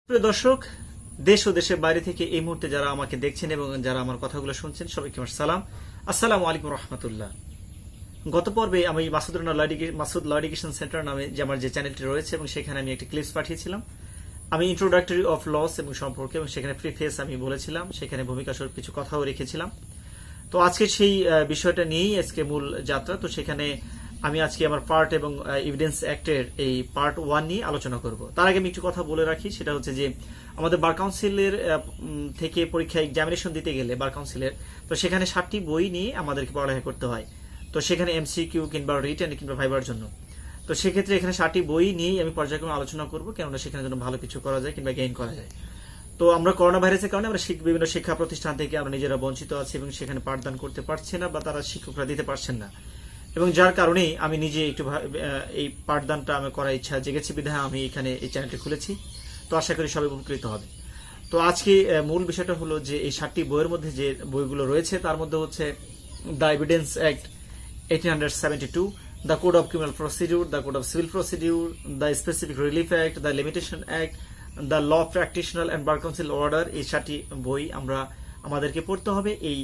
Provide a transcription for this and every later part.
প্রিয় দর্শক, দেশ ও দেশের বাইরে থেকে এই মুহূর্তে যারা আমাকে দেখছেন এবং যারা আমার কথাগুলো শুনছেন, সবাইকে আমার সালাম। আসসালামু আলাইকুম রহমতুল্লাহ। গত পর্বে আমি মাসুদ ল এডুকেশন সেন্টার নামে যে আমার যে চ্যানেলটি রয়েছে এবং সেখানে আমি একটি ক্লিপস পাঠিয়েছিলাম। আমি ইন্ট্রোডাক্টরি অফ লস এবং সম্পর্কে এবং সেখানে প্রিফেস আমি বলেছিলাম, সেখানে ভূমিকা স্বরূপ কিছু কথাও রেখেছিলাম। তো আজকে সেই বিষয়টা নিয়েই আজকে মূল যাত্রা। তো সেখানে আমি আজকে আমার পার্ট এবং এভিডেন্স অ্যাক্টের এই পার্ট 1 নিয়ে আলোচনা করব। তার আগে আমি একটু কথা বলে রাখি, সেটা হচ্ছে যে আমাদের বার কাউন্সিলের থেকে পরীক্ষা এক্সামিনেশন দিতে গেলে বার কাউন্সিলের, তো সেখানে 7টি বই নিয়ে আমাদেরকে পড়ালেখা করতে হয়। তো সেখানে এমসিকিউ কিংবা রিটেন কিংবা ভাইবার জন্য, তো সেক্ষেত্রে এখানে 7টি বই নিয়েই আমি পর্যায়ক্রমে আলোচনা করবো, কেননা সেখানে যেন ভালো কিছু করা যায় কিংবা গেইন করা যায়। তো আমরা করোনা ভাইরাসের কারণে আমরা বিভিন্ন শিক্ষা প্রতিষ্ঠান থেকে আমরা নিজেরা বঞ্চিত আছি এবং সেখানে পাঠদান করতে পারছে না বা তারা শিক্ষকরা দিতে পারছেন না, এবং যার কারণেই আমি নিজে একটু এই পাঠদানটা আমার করার ইচ্ছা জেগেছে, বিধায় আমি এখানে এই চ্যানেলটি খুলেছি। তো আশা করি সবাই উপকৃত হবে। তো আজকে মূল বিষয়টা হলো যে এই 7টি বইয়ের মধ্যে যে বইগুলো রয়েছে তার মধ্যে হচ্ছে the evidence act 1872, the code of criminal procedure, the code of civil procedure, the specific relief act, the limitation act, the law practitioners and bar council order. এই 7টি বই আমাদেরকে পড়তে হবে এই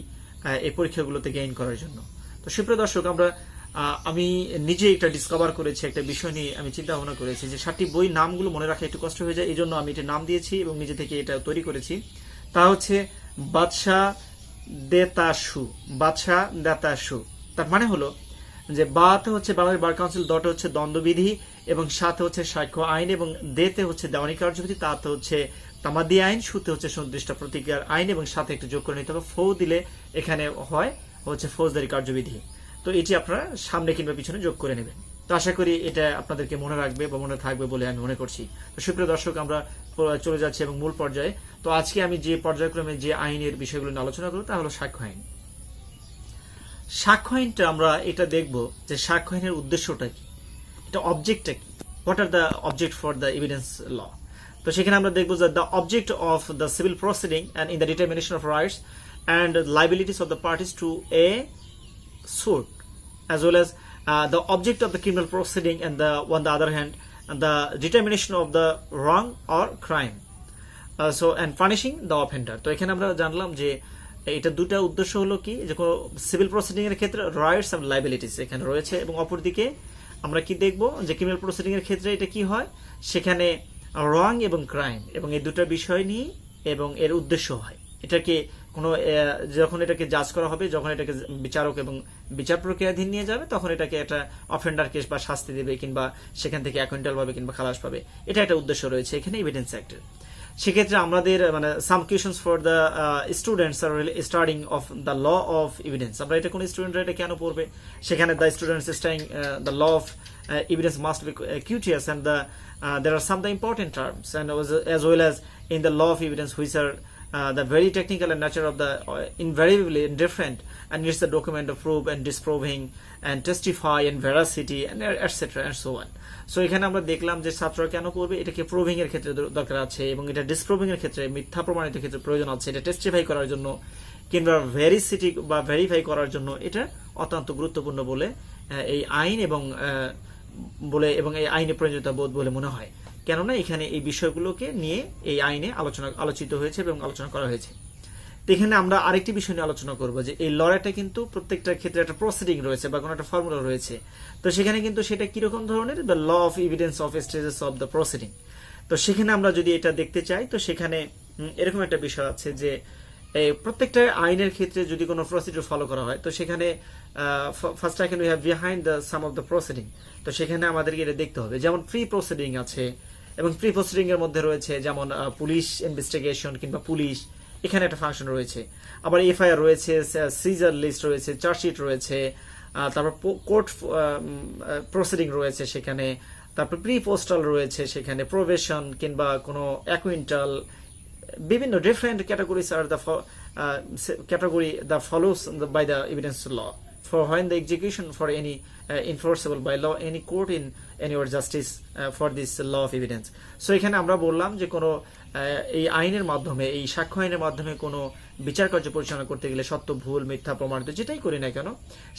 পরীক্ষাগুলোতে গেইন করার জন্য। তো সুপ্রিয় দর্শক, আমি নিজে একটা ডিসকভার করেছি, একটা বিষয় নিয়ে আমি চিন্তা ভাবনা করেছি যে 7টি বই নামগুলো মনে রাখা একটু কষ্ট হয়ে যায়, এই জন্য আমি এটা নাম দিয়েছি এবং নিজে থেকে এটা তৈরি করেছি। তা হচ্ছে বাদশাহ দেতাশু। তার মানে হলো যে বাতে হচ্ছে বাংলাদেশ বার কাউন্সিল, দতে হচ্ছে দ্বন্দ্ববিধি এবং সাথে হচ্ছে সাক্ষ্য আইন এবং দেতে হচ্ছে দেওয়ানি কার্যবিধি, তাতে হচ্ছে তামাদি আইন, সুতে হচ্ছে সুনির্দিষ্ট প্রতিক্রিয়ার আইন এবং সাথে একটু যোগ করে নিতে হবে ফৌ দিলে এখানে হয় হচ্ছে ফৌজদারি কার্যবিধি। তো এটি আপনারা সামনে কিংবা পিছনে যোগ করে নেবেন। তো আশা করি এটা আপনাদেরকে মনে রাখবে বা মনে থাকবে বলে আমি মনে করছি। তো সুপ্রিয় দর্শক, আমরা চলে যাচ্ছি এবং মূল পর্যায়ে। তো আজকে আমি যে পর্যায়ক্রমে যে আইনের বিষয়গুলো নিয়ে আলোচনা করব তা হলো সাক্ষ্য আইন। সাক্ষ্য আইনটা আমরা এটা দেখব যে সাক্ষ্য আইনের উদ্দেশ্যটা কি, এটা অবজেক্টটা কি, what are the object for the evidence law. তো সেখানে আমরা দেখবো যে the object of the civil proceeding and in the determination of rights and liabilities of the parties to a suit, as well as the object of the criminal proceeding, and on the other hand, the determination of the wrong or crime, and punishing the offender. তো এখানে আমরা জানলাম যে এটা দুটা উদ্দেশ্য হলো কি, যে কোনো সিভিল প্রসিডিং এর ক্ষেত্রে রাইটস এন্ড লাইবিলিটিস এখানে রয়েছে, এবং অপরদিকে আমরা কি দেখব যে ক্রিমিনাল প্রসিডিং এর ক্ষেত্রে এটা কি হয়, সেখানে রং এবং ক্রাইম এবং এই দুটা বিষয় নিয়ে এবং এর উদ্দেশ্য হয়। এটাকে কোনো যখন এটাকে জাজ করা হবে, যখন এটাকে বিচারক এবং বিচার প্রক্রিয়াধীন নিয়ে যাবে, তখন এটাকে একটা অফেন্ডার কেস বা শাস্তি দেবে কিংবা সেখান থেকে অ্যাকুইন্টাল পাবে কিংবা খালাস পাবে, এটা একটা উদ্দেশ্য রয়েছে এখানে এভিডেন্স অ্যাক্টের। সেক্ষেত্রে আমাদের মানে some questions for the students are studying of the law of evidence. আমরা এটা কোন স্টুডেন্টরা এটা কেন পড়বে, সেখানে the students studying the law of evidence must be courteous, and there are some the important terms, and as well as in the law of evidence which are the very technical and nature of the invariably different, and it's the document of proof and disproving and testify and veracity and etc and so on. So এখানে আমরা দেখলাম যে ছাত্ররা কেন করবে, এটাকে proving এর ক্ষেত্রে দরকার আছে এবং এটা ডিসপ্রুভিং এর ক্ষেত্রে মিথ্যা প্রমাণিত ক্ষেত্রে প্রয়োজন আছে, এটা টেস্টিফাই করার জন্য কিংবা ভেরিসিটি বা ভেরিফাই করার জন্য এটা অত্যন্ত গুরুত্বপূর্ণ বলে এই আইন এবং এই আইনে প্রয়োজনীয়তা বোধ বলে মনে হয়, কেননা এখানে এই বিষয়গুলোকে নিয়ে এই আইনে আলোচিত হয়েছে এবং আলোচনা করা হয়েছে। তো এখানে আমরা আরেকটি বিষয় নিয়ে আলোচনা করব যে এই লড়াইটা কিন্তু প্রত্যেকটা ক্ষেত্রে একটা প্রসিডিং রয়েছে বা কোনো একটা ফর্মুলা রয়েছে। তো সেখানে কিন্তু সেটা কিরকম ধরনের, the law of evidence of stages of the proceeding. তো সেখানে আমরা যদি এটা দেখতে চাই, তো সেখানে এরকম একটা বিষয় আছে যে প্রত্যেকটা আইনের ক্ষেত্রে যদি কোনো প্রসিডিউর ফলো করা হয়, তো সেখানে first I can we have behind the some of the proceeding. তো সেখানে আমাদেরকে এটা দেখতে হবে, যেমন প্রি প্রসিডিং আছে এবং প্রি প্রসিডিং এর মধ্যে রয়েছে যেমন পুলিশ ইনভেস্টিগেশন কিংবা পুলিশ, এখানে একটা ফাংশন রয়েছে। আবার এফআইআর রয়েছে, সিজার লিস্ট রয়েছে, চার্জশিট রয়েছে, তারপর কোর্ট প্রসিডিং রয়েছে সেখানে, তারপর প্রি পোস্টাল রয়েছে সেখানে, প্রোবেশন কিংবা কোনো অ্যাকুইন্টাল, বিভিন্ন different categories are the category that follows by the evidence law for when the execution for any enforceable by law any court in any or justice for this law of evidence. So এখানে আমরা বললাম যে কোনো এই আইনের মাধ্যমে, এই সাক্ষ্য আইনের মাধ্যমে কোনো বিচার কার্য পরিচালনা করতে গেলে সত্য ভুল মিথ্যা প্রমাণিত যেটাই করি না কেন,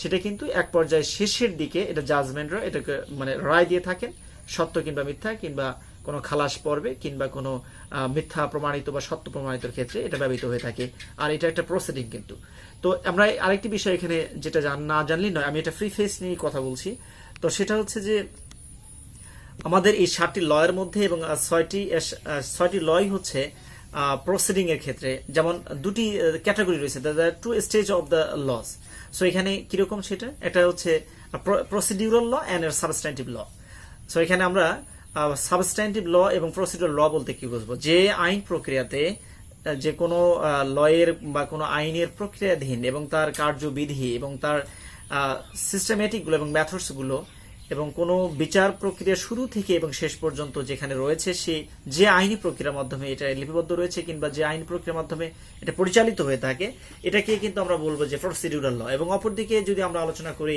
সেটা কিন্তু এক পর্যায়ে শেষের দিকে এটা জাজমেন্টরা এটাকে মানে রায় দিয়ে থাকেন, সত্য কিংবা মিথ্যা কিংবা কোনো খালাস পর্বে কিংবা কোনো মিথ্যা প্রমাণিত বা সত্য প্রমাণিতর ক্ষেত্রে এটা ব্যবহৃত হয়ে থাকে। আর এটা একটা প্রসিডিং কিন্তু। তো আমরা আরেকটি বিষয় এখানে যেটা না জানলেই নয়, আমি এটা ফ্রি ফেস নিয়ে কথা বলছি। তো সেটা হচ্ছে যে আমাদের এই 7টি লয়ের মধ্যে এবং 6টি লই হচ্ছে প্রসিডিং এর ক্ষেত্রে, যেমন দুটি ক্যাটাগরি রয়েছে, two stage of the laws. So এখানে কিরকম সেটা, এটা হচ্ছে procedural law and substantive law. So এখানে আমরা সাবস্ট্যান্টিভ ল এবং প্রসিডিউরাল ল বলতে কি বুঝবো, যে আইন প্রক্রিয়াতে যে কোনো লয়ের বা কোনো আইনের প্রক্রিয়াধীন এবং তার কার্যবিধি এবং তার সিস্টেমেটিকগুলো এবং মেথডসগুলো এবং কোনো বিচার প্রক্রিয়া শুরু থেকে এবং শেষ পর্যন্ত যেখানে রয়েছে, সে যে আইনি প্রক্রিয়ার মাধ্যমে এটা লিপিবদ্ধ রয়েছে কিংবা যে আইনি প্রক্রিয়ার মাধ্যমে এটা পরিচালিত হয়ে থাকে, এটাকে কিন্তু আমরা বলবো যে প্রসিডিউরাল ল। এবং অপরদিকে যদি আমরা আলোচনা করি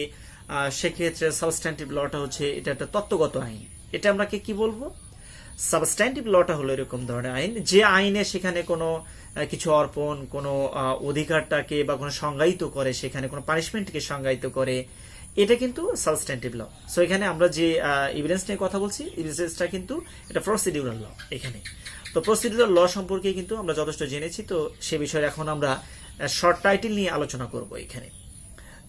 সেক্ষেত্রে সাবস্ট্যান্টিভ লটা হচ্ছে এটা একটা তত্ত্বগত আইন। এটা আমরা কি বলবো, সাবস্ট্যান্টিভ লটা হলো এরকম ধরনের আইন যে আইনে সেখানে কোনো কিছু অর্পণ, কোনো অধিকারটাকে বা কোনো সংজ্ঞায়িত করে, সেখানে কোনো পানিশমেন্টকে সংজ্ঞায়িত করে, এটা কিন্তু সাবস্ট্যান্টিভ ল। সো এখানে আমরা যে এভিডেন্স নিয়ে কথা বলছি, এভিডেন্সটা কিন্তু এটা প্রসিডিউরাল ল এখানে। তো প্রসিডিউরাল ল সম্পর্কে কিন্তু আমরা যথেষ্ট জেনেছি। তো সে বিষয়ে এখন আমরা শর্ট টাইটেল নিয়ে আলোচনা করব এখানে।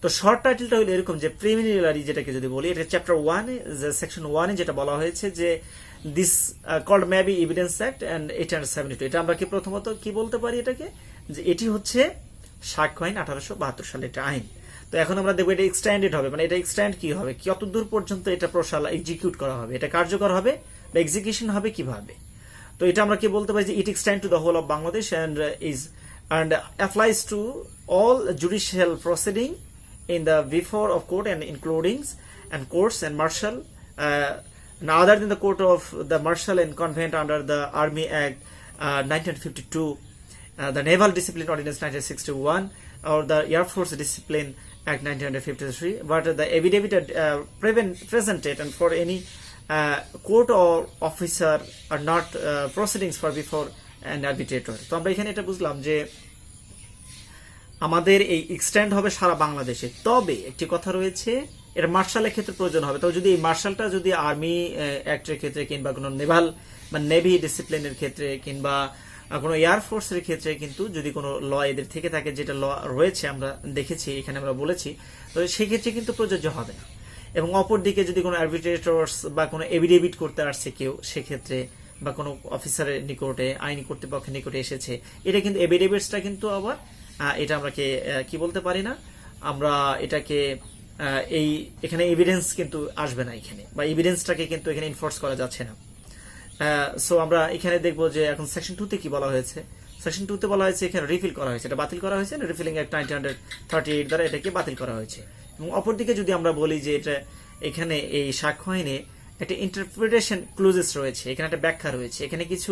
তো শর্ট টাইটেলটা হলো এরকম যে প্রিলিমিনারি যেটাকে যদি বলি, এটা চ্যাপ্টার 1 সেকশন 1 যেটা বলা হয়েছে যে this called maybe evidence act and 872। এটা আমরা কি প্রথমত কি বলতে পারি এটাকে, যে এটি হচ্ছে সাক্ষ্য আইন 1872 সালে একটা আইন। তো এখন আমরা দেখবো এটা এক্সটেন্ডেড হবে, মানে এটা এক্সটেন্ড কি হবে, কতদূর পর্যন্ত এটা এক্সিকিউট করা হবে, এটা কার্যকর হবে বা এক্সিকিউশন হবে কিভাবে। তো এটা আমরা কি বলতে পারি যে it extend to the whole of Bangladesh and applies to all judicial proceeding in the before of court and includings and courts and martial other than the court of the martial and convent under the Army Act 1952, the Naval Discipline Ordinance 1961, or the Air Force Discipline Act 1953, but the affidavit presented and for any court or officer are not proceedings for before an arbitrator. তো আমরা এখানে এটা বুঝলাম যে আমাদের এই extend হবে সারা বাংলাদেশে। তবে একটি কথা রয়েছে, এটা মার্শালের ক্ষেত্রে প্রয়োজন হবে। তবে যদি এই মার্শালটা যদি আর্মি অ্যাক্টের ক্ষেত্রে কিংবা কোনো নেভাল বা নেভি ডিসিপ্লিনের ক্ষেত্রে কিংবা কোনো এয়ারফোর্সের ক্ষেত্রে কিন্তু যদি কোনো ল এদের থেকে থাকে, যেটা ল রয়েছে আমরা দেখেছি এখানে আমরা বলেছি, তো সেক্ষেত্রে কিন্তু প্রযোজ্য হবে না। এবং অপরদিকে যদি কোনো আরবিট্রেটরস বা কোনো এভিডেভিট করতে আসছে কেউ, সেক্ষেত্রে বা কোনো অফিসারের নিকটে, আইনি কর্তৃপক্ষের নিকটে এসেছে, এটা কিন্তু এভিডেভিটসটা কিন্তু আবার এটা আমরা কি বলতে পারি না, আমরা এটাকে এখানে এভিডেন্স কিন্তু আসবে না এখানে, বা এভিডেন্সটাকে কিন্তু এখানে ইনফোর্স করা যাচ্ছে না। সো আমরা এখানে দেখবো যে এখন সেকশন 2 তে কি বলা হয়েছে। সেকশন 2 তে বলা হয়েছে এখানে রিফিল করা হয়েছে, এটা বাতিল করা হয়েছে, রিফিলিং অ্যাক্ট 1938 দ্বারা এটাকে বাতিল করা হয়েছে। এবং অপরদিকে যদি আমরা বলি যে এটা এখানে এই সাক্ষ্য আইনে একটা ইন্টারপ্রিটেশন ক্লুজেস রয়েছে, এখানে একটা ব্যাখ্যা রয়েছে, এখানে কিছু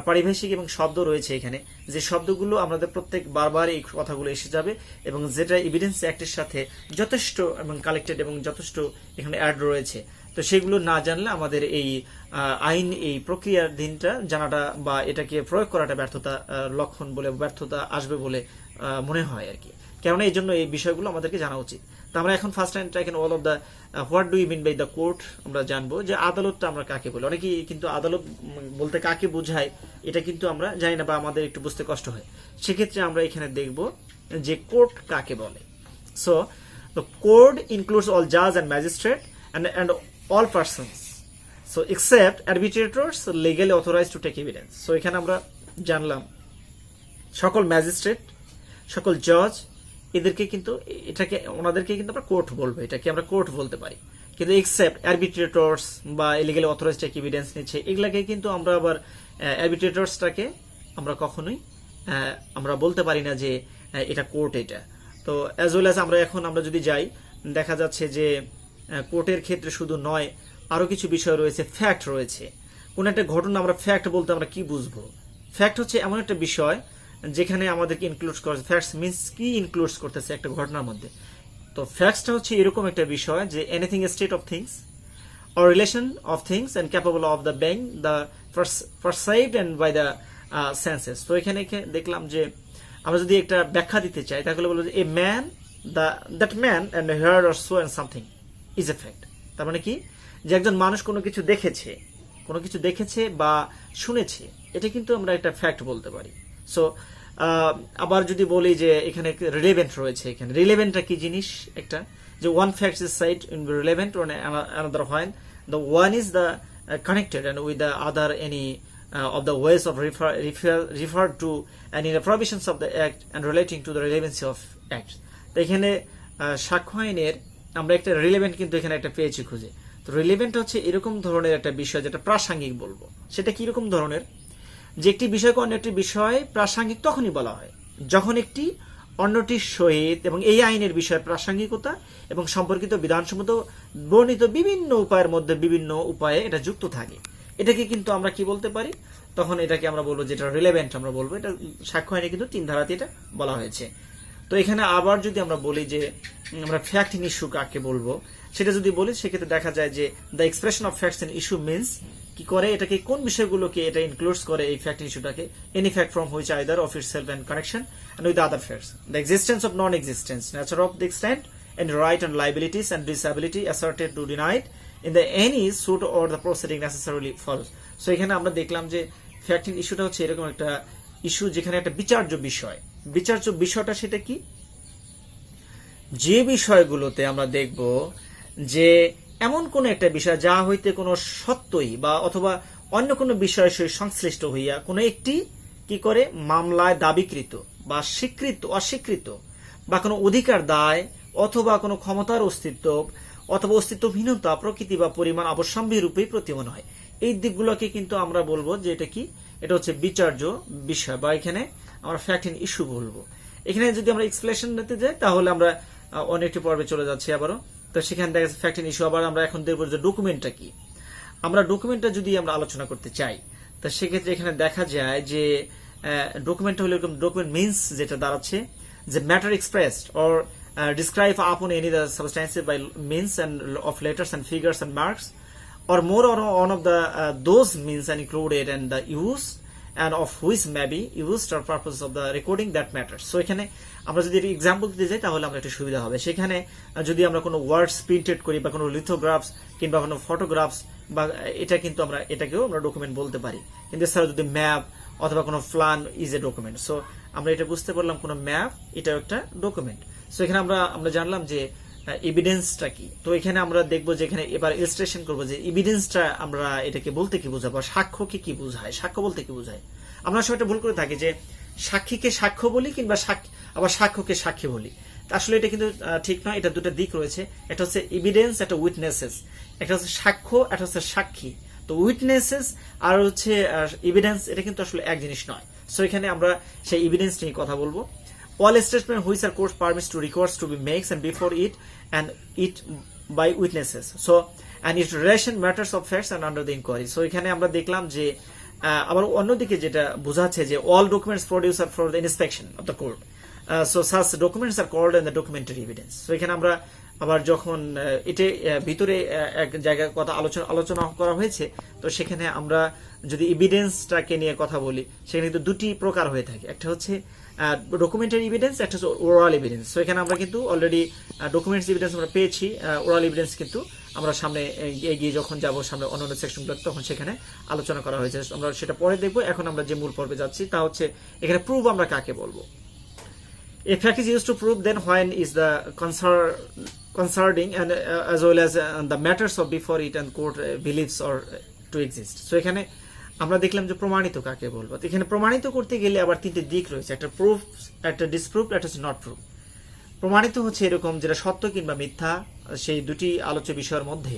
পারিভাষিক এবং শব্দ রয়েছে এখানে, যে শব্দগুলো আমাদের প্রত্যেক বারবার এই কথাগুলো এসে যাবে এবং যেটা এভিডেন্স অ্যাক্টের সাথে যথেষ্ট এবং কালেক্টেড এবং যথেষ্ট এখানে অ্যাড রয়েছে। তো সেগুলো না জানলে আমাদের এই আইন, এই প্রক্রিয়ার দিনটা জানাটা বা এটাকে প্রয়োগ করাটা ব্যর্থতা লক্ষণ বলে, ব্যর্থতা আসবে বলে মনে হয় আর কি। কেননা এই জন্য এই বিষয়গুলো আমাদেরকে জানা উচিত। তো আমরা এখন first time try all of the what do you mean by the court আমরা জানবো, যে আদালতটা আমরা কাকে বলি। অনেকেই কিন্তু আদালত বলতে কাকে বোঝায় এটা কিন্তু আমরা জানি না বা আমাদের একটু বুঝতে কষ্ট হয়। সেক্ষেত্রে আমরা এখানে দেখব যে কোর্ট কাকে বলে। So the court includes all জাজ and magistrate and all persons, so except arbitrators legally authorized to take evidence. So এখানে আমরা জানলাম সকল ম্যাজিস্ট্রেট, সকল জজ, এদেরকে কিন্তু এটাকে ওনাদেরকে কিন্তু আমরা কোর্ট বলবো, এটাকে আমরা কোর্ট বলতে পারি। কিন্তু এক্সেপ্ট আরবিট্রেটরস বা ইলিগালি অথরাইজড টেক এভিডেন্স নিচ্ছে, এগুলাকে কিন্তু আমরা আবার আরবিট্রেটরসটাকে আমরা কখনোই আমরা বলতে পারি না যে এটা কোর্ট এটা। তো অ্যাজ ওয়েল অ্যাজ আমরা যদি যাই, দেখা যাচ্ছে যে কোর্টের ক্ষেত্রে শুধু নয়, আরো কিছু বিষয় রয়েছে, ফ্যাক্ট রয়েছে। কোন একটা ঘটনা আমরা ফ্যাক্ট বলতে আমরা কি বুঝবো? ফ্যাক্ট হচ্ছে এমন একটা বিষয় যেখানে আমাদেরকে ইনক্লুড করা, ফ্যাক্টস মিন্স কি ইনক্লুড করতেছে একটা ঘটনার মধ্যে। তো ফ্যাক্টসটা হচ্ছে এরকম একটা বিষয় যে anything state of things or relation of things and capable of the being the perceived and by the senses. তো এখানে দেখলাম যে আমরা যদি একটা ব্যাখ্যা দিতে চাই তাহলে বলবো যে a man, that man and heard or saw and something is a fact. তার মানে কি, যে একজন মানুষ কোনো কিছু দেখেছে কোনো কিছু দেখেছে বা শুনেছে, এটা কিন্তু আমরা একটা ফ্যাক্ট বলতে পারি। সো আবার যদি বলি যে এখানে রিলেভেন্ট রয়েছে, এখানে রিলেভেন্টটা কি জিনিস, একটা যে one fact is side in relevant on another when the one is the connected and with the other any of the ways of referred to and in the provisions of the act and relating to the relevancy of acts. তো এখানে সাক্ষ্য আইনের আমরা একটা relevant কিন্তু এখানে একটা পেয়েছি খুঁজে। তো রিলেভেন্ট হচ্ছে এরকম ধরনের একটা বিষয় যেটা প্রাসঙ্গিক বলবো। সেটা কিরকম ধরনের, যে একটি বিষয়কে অন্য একটি বিষয় প্রাসঙ্গিক তখনই বলা হয় যখন একটি অন্যটির সহিত এবং এই আইনের বিষয়ের প্রাসঙ্গিকতা এবং সম্পর্কিত বিধানসম্মত বর্ণিত বিভিন্ন উপায়ের মধ্যে বিভিন্ন উপায়ে এটা যুক্ত থাকে। এটাকে কিন্তু আমরা কি বলতে পারি, তখন এটাকে আমরা বলবো যেটা রিলেভেন্ট আমরা বলবো। এটা সাক্ষ্য আইনে কিন্তু 3 ধারাতে এটা বলা হয়েছে। তো এখানে আবার যদি আমরা বলি যে আমরা ফ্যাক্ট ইন ইস্যু কাকে বলবো, সেটা যদি বলি সেক্ষেত্রে দেখা যায় যে the expression of facts in issue means কি করে, এটাকে কোন বিষয়গুলোকে এটা ইনক্লুডস করে এই ফ্যাক্ট ইস্যুটাকে, any fact from which either of itself and connection and with the other facts, the existence of non-existence, nature of the extent and right and liabilities and disability asserted to denied in the any suit or the proceeding necessarily follows. So এখানে আমরা দেখলাম যে fact in ইস্যুটা হচ্ছে এরকম একটা issue যেখানে একটা বিচার্য বিষয়, বিচার্য বিষয়টা সেটা কি, যে বিষয়গুলোতে আমরা দেখব যে এমন কোন একটা বিষয় যা হইতে কোনো সত্যই বা অথবা অন্য কোনো বিষয়ের সহিত সংশ্লিষ্ট হইয়া কোনো একটি কি করে মামলায় দাবিকৃত বা স্বীকৃত অস্বীকৃত বা কোনো অধিকার দায় অথবা কোনো ক্ষমতার অস্তিত্ব অথবা অস্তিত্বহীনতা প্রকৃতি বা পরিমাণ অবশ্যম্বী রূপেই প্রতীয়মান হয়। এই দিকগুলোকে কিন্তু আমরা বলবো যে এটা কি, এটা হচ্ছে বিচার্য বিষয় বা এখানে আমরা ফ্যাক্ট ইন ইস্যু বলবো। এখানে যদি আমরা এক্সপ্লেনেশন দিতে যাই তাহলে আমরা অনেকটি পর্বে চলে যাচ্ছি আবারও। তো সেখানে দেখা যাচ্ছে ফ্যাক্ট ইন ইস্যু। আবার আমরা এখন দেখবো যে ডকুমেন্টটা কি। আমরা ডকুমেন্টটা যদি আমরা আলোচনা করতে চাই তা সেক্ষেত্রে এখানে দেখা যায় যে ডকুমেন্টটা হলো এরকম, ডকুমেন্ট মিনস যেটা দাঁড়াচ্ছে যে matter expressed or describe upon any the substance by means and of letters and figures and marks or more or one of the those means and included and the use and of which may be used for purpose of the recording that matters. So এখানে আমরা যদি example দিতে যাই তাহলে আমরা একটু সুবিধা হবে। সেখানে যদি আমরা কোনো ওয়ার্ডস প্রিন্টেড করি বা কোনো লিথোগ্রাফস কিংবা কোনো ফটোগ্রাফস বা এটা কিন্তু আমরা এটাকেও আমরা ডকুমেন্ট বলতে পারি। কিন্তু এছাড়া যদি ম্যাপ অথবা কোনো plan is a document. So আমরা এটা বুঝতে পারলাম কোনো ম্যাপ এটাও একটা ডকুমেন্ট। সো এখানে আমরা জানলাম যে এভিডেন্সটা কি। তো এখানে আমরা দেখবো যে এখানে এবার ইলাস্ট্রেশন করবো যে এভিডেন্সটা আমরা এটাকে বলতে কি বোঝাবো, সাক্ষ্যকে কি বোঝায়, সাক্ষ্য বলতে কি বোঝায়। আমরা সবাই ভুল করে থাকি যে সাক্ষীকে সাক্ষ্য বলি কিংবা আবার সাক্ষ্যকে সাক্ষী বলি। আসলে এটা কিন্তু ঠিক নয়। এটা দুটো দিক রয়েছে, একটা হচ্ছে এভিডেন্স, একটা উইটনেসেস। একটা হচ্ছে সাক্ষ্য, একটা হচ্ছে সাক্ষী। তো উইটনেসেস আর হচ্ছে এভিডেন্স এটা কিন্তু আসলে এক জিনিস নয়। সো এখানে আমরা সেই এভিডেন্স নিয়ে কথা বলবো। All statements which are court permits to records to be makes and before it and it by witnesses. So and its relation matters of facts and under the inquiry. So এখানে আমরা দেখলাম যে আবার অন্যদিকে যেটা বোঝাচ্ছে যে all documents produced are for the inspection of the court. So such documents are called in the documentary evidence. So এখানে আমরা আবার যখন এটা ভিতরে এক জায়গায় কথা আলোচনা করা হয়েছে, তো সেখানে আমরা যদি এভিডেন্সটাকে নিয়ে কথা বলি সেখানে কিন্তু দুটি প্রকার হয়ে থাকে। একটা হচ্ছে ডকুমেন্টারি এভিডেন্স, একটা হচ্ছে ওরাল এভিডেন্স। তো এখানে আমরা কিন্তু অলরেডি ডকুমেন্টস এভিডেন্স আমরা পেয়েছি, ওরাল এভিডেন্স কিন্তু আমরা সামনে এগিয়ে যখন যাব সামনে অন্যান্য সেকশনগুলো তখন সেখানে আলোচনা করা হয়েছে, আমরা সেটা পরে দেখবো। এখন আমরা যে মূল পর্বে যাচ্ছি তা হচ্ছে এখানে প্রুফ আমরা কাকে বলবো। A fact is used to prove then when is the concerning and as well as the matters of before it and court believes or to exist. So এখানে আমরা দেখলাম যে প্রমাণিত কাকে বলবো। এখানে প্রমাণিত করতে গেলে আবার তিনটে দিক রয়েছে, একটা প্রুফ, একটা ডিসপ্রুভ, একটা হচ্ছে নট প্রুফ। প্রমাণিত হচ্ছে এরকম যেটা সত্য কিংবা মিথ্যা, সেই দুটি আলোচ্য বিষয়ের মধ্যে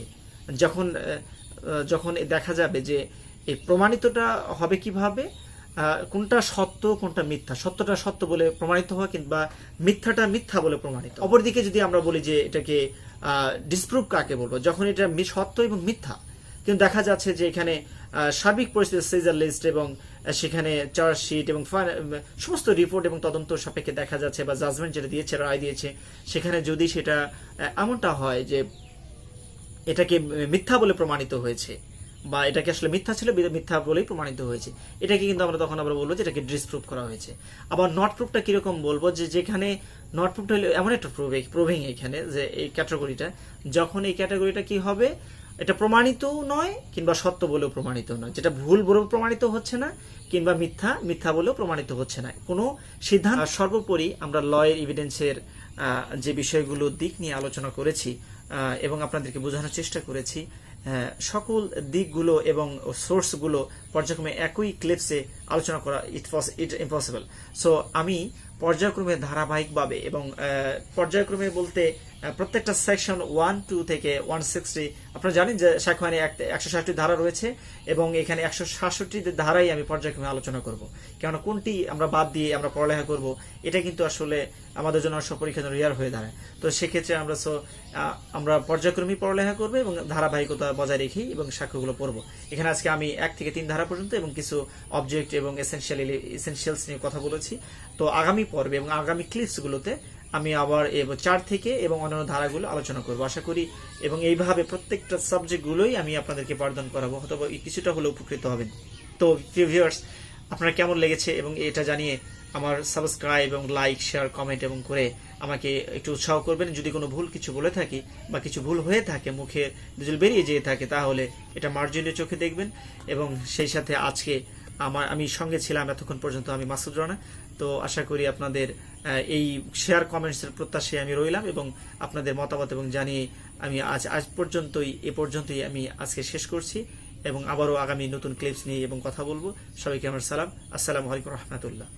যখন দেখা যাবে যে এই প্রমাণিতটা হবে কিভাবে, কোনটা সত্য কোনটা মিথ্যা, সত্যটা সত্য বলে প্রমাণিত হয় কিংবা মিথ্যাটা মিথ্যা বলে প্রমাণিত। অপরদিকে যদি আমরা বলি যে এটাকে ডিসপ্রুভ কাকে বলবো, যখন এটা সত্য এবং মিথ্যা কিন্তু দেখা যাচ্ছে যে এখানে সার্বিক পরিস্থিতি সিজার লিস্ট এবং সেখানে চার্জশিট এবং সমস্ত রিপোর্ট এবং তদন্ত সাপেক্ষে দেখা যাচ্ছে বা জাজমেন্ট যেটা দিয়েছে, রায় দিয়েছে, সেখানে যদি সেটা এমনটা হয় যে এটাকে মিথ্যা বলে প্রমাণিত হয়েছে বা এটাকে আসলে মিথ্যা ছিল মিথ্যা বলেই প্রমাণিত হয়েছে, এটাকে কিন্তু আমরা তখন বলবো যে এটাকে ডিসপ্রুভ করা হয়েছে। আবার নট প্রুফটা কিরকম বলবো, যে যেখানে নট প্রুফটা হলো এমন একটা প্রুভিং এখানে যে এই ক্যাটাগরিটা, যখন এই ক্যাটাগরিটা কি হবে এটা প্রমাণিতও নয় কিংবা সত্য বলেও প্রমাণিত নয়, যেটা ভুল বলেও প্রমাণিত হচ্ছে না কিংবা মিথ্যা বলেও প্রমাণিত হচ্ছে না কোনো সিদ্ধান্ত। সর্বোপরি আমরা লয়ের এভিডেন্সের যে বিষয়গুলো দিক নিয়ে আলোচনা করেছি এবং আপনাদেরকে বোঝানোর চেষ্টা করেছি, সকল দিকগুলো এবং সোর্সগুলো পর্যায়ক্রমে একই ক্লিপসে আলোচনা করা ইট ইম্পসিবল। সো আমি পর্যায়ক্রমে ধারাবাহিকভাবে এবং পর্যায়ক্রমে বলতে প্রত্যেকটা সেকশন 1, 2 থেকে 160, আপনারা জানেন যে সাক্ষ্য আইনে 160টি ধারা রয়েছে এবং এখানে 166টি ধারাই আমি পর্যায়ক্রমে আলোচনা করব। কেননা কোনটি আমরা বাদ দিয়ে আমরা পড়ালেখা করব, এটা কিন্তু আসলে আমাদের জন্য সব পরীক্ষার জন্য রিয়ার হয়ে দাঁড়ায়। তো সেক্ষেত্রে আমরা পর্যায়ক্রমেই পড়ালেখা করবো এবং ধারাবাহিকতা বজায় রেখেই এবং সাক্ষ্যগুলো পড়বো। এখানে আজকে আমি 1 থেকে 3 ধারা পর্যন্ত এবং কিছু অবজেক্ট এবং এসেনশিয়ালস নিয়ে কথা বলেছি। তো আগামী পর্বে এবং আগামী ক্লিপসগুলোতে আমি আবার 4 থেকে এবং অন্যান্য ধারাগুলো আলোচনা করব আশা করি, এবং এইভাবে প্রত্যেকটা সাবজেক্টগুলোই আমি আপনাদেরকে পাঠদান করাবো, অথবা কিছুটা হলে উপকৃত হবেন। তো ভিউয়ার্স, আপনারা কেমন লেগেছে এবং এটা জানিয়ে আমার সাবস্ক্রাইব এবং লাইক, শেয়ার, কমেন্ট এবং করে আমাকে একটু উৎসাহ করবেন। যদি কোনো ভুল কিছু বলে থাকি বা কিছু ভুল হয়ে থাকে, মুখে দুজল বেরিয়ে যেয়ে থাকে, তাহলে এটা মার্জনীয় চোখে দেখবেন। এবং সেই সাথে আজকে আমি সঙ্গে ছিলাম এতক্ষণ পর্যন্ত আমি মাসুদ রানা। তো আশা করি আপনাদের এই শেয়ার কমেন্টসের প্রত্যাশায় আমি রইলাম এবং আপনাদের মতামত এবং জানিয়ে আমি আজ পর্যন্তই আমি আজকে শেষ করছি এবং আবারও আগামী নতুন ক্লিপস নিয়ে এবং কথা বলবো। সবাইকে আমার সালাম, আসসালামু আলাইকুম রহমতুল্লাহ।